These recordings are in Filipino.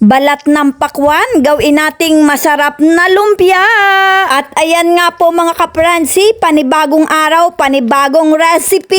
Balat ng pakwan, gawin nating masarap na lumpia. At ayan nga po mga kapransi, panibagong araw, panibagong recipe.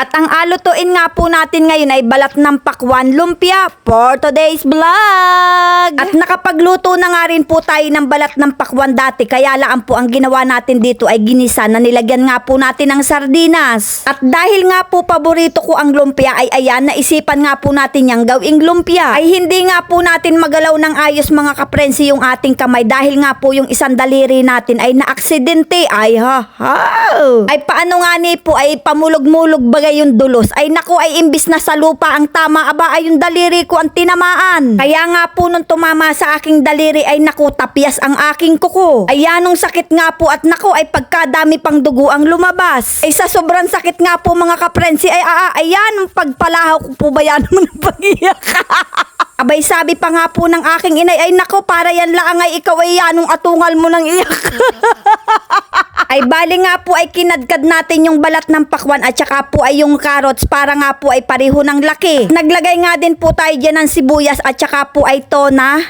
At ang alutuin nga po natin ngayon ay balat ng pakwan lumpia for today's vlog. At nakapagluto na nga rin po tayo ng balat ng pakwan dati, kaya laan po ang ginawa natin dito ay ginisa na nilagyan nga po natin ng sardinas. At dahil nga po paborito ko ang lumpia ay ayan, naisipan nga po natin yang gawing lumpia. Ay hindi nga po natin magalaw ng ayos mga kaprensi yung ating kamay dahil nga po yung isang daliri natin ay naaksidente. Ay ay paano nga ni po ay pamulog-mulog bagay yung dulos. Ay naku, ay imbis na sa lupa ang tama, aba ay yung daliri ko ang tinamaan. Kaya nga po nung tumama sa aking daliri ay naku, tapyas ang aking kuko. Ay yanong sakit nga po at naku ay pagkadami pang dugo ang lumabas. Ay sa sobrang sakit nga po mga kaprensi ay ayan, pagpalahaw ko po ba yan naman ang pag-iyak. Abay sabi pa nga po ng aking inay, ay nako para yan lang ay ikaw ay yanong atungal mo ng iyak. Ay bali nga po ay kinadkad natin yung balat ng pakwan at saka po ay yung carrots para nga po ay pareho ng laki. Naglagay nga din po tayo dyan ng sibuyas at saka po ay tona.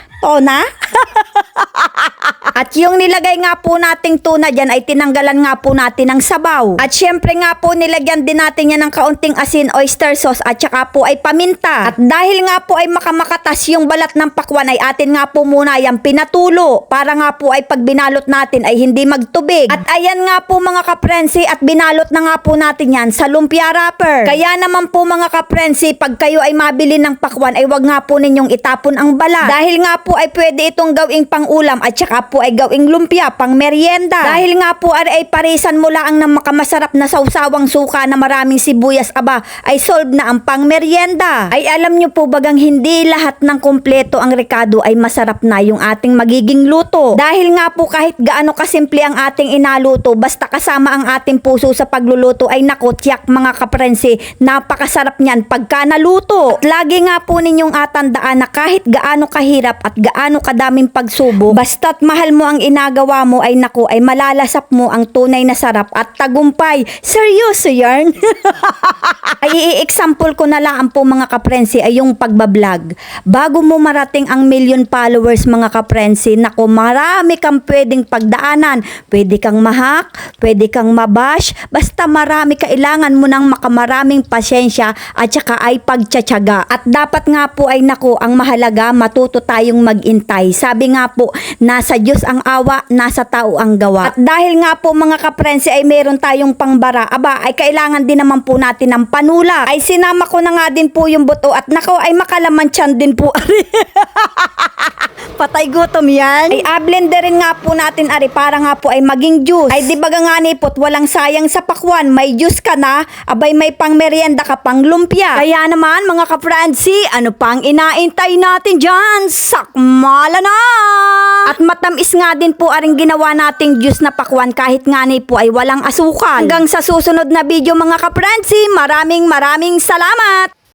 At yung nilagay nga po nating tuna dyan ay tinanggalan nga po natin ng sabaw. At syempre nga po nilagyan din natin yan ng kaunting asin, oyster sauce at saka po ay paminta. At dahil nga po ay makamakatas yung balat ng pakwan ay atin nga po muna yung pinatulo para nga po ay pag binalot natin ay hindi magtubig. At ayan nga po mga kaprensi at binalot na nga po natin yan sa lumpia wrapper. Kaya naman po mga kaprensi, pag kayo ay mabili ng pakwan ay wag nga po ninyong itapon ang balat. Dahil nga po ay pwede itong gawing pang-ulam at saka po ay gawing lumpia, pang merienda. Dahil nga po ay parisan mo lang ng makamasarap na sausawang suka na maraming sibuyas, aba ay solve na ang pang merienda. Ay alam nyo po bagang hindi lahat ng kumpleto ang rekado ay masarap na yung ating magiging luto. Dahil nga po kahit gaano kasimple ang ating inaluto, basta kasama ang ating puso sa pagluluto ay naku, tiyak mga kaprensi, napakasarap niyan pagka naluto. At lagi nga po ninyong atandaan na kahit gaano kahirap at gaano kadaming pagsubok, basta't mahal mo ang inagawa mo ay naku, ay malalasap mo ang tunay na sarap at tagumpay. Seryoso yarn? Ay i-example ko na lang po mga kaprensi ay yung pagbablog. Bago mo marating ang million followers mga kaprensi, naku, marami kang pwedeng pagdaanan. Pwede kang mahak, pwede kang mabash, basta marami, kailangan mo ng makamaraming pasyensya at saka ay pagtsatsaga. At dapat nga po ay naku, ang mahalaga matuto tayong magintay. Sabi nga po, nasa Diyos ang awa, nasa tao ang gawa. At dahil nga po mga kaprensi ay meron tayong pangbara, aba ay kailangan din naman po natin ng panulak. Ay sinama ko na nga din po yung buto at nako ay makalaman tiyan din po. Patay gutom yan. Ay blenderin nga po natin ari para nga po ay maging juice. Ay di baga nga nipot, walang sayang sa pakwan. May juice ka na, abay may pang merienda ka pang lumpia. Kaya naman mga kapransi, ano pang inaintay natin dyan? Sakmala na! At matamis nga din po aring ginawa nating juice na pakwan kahit nga ni po ay walang asukal. Hanggang sa susunod na video mga kapransi, maraming salamat!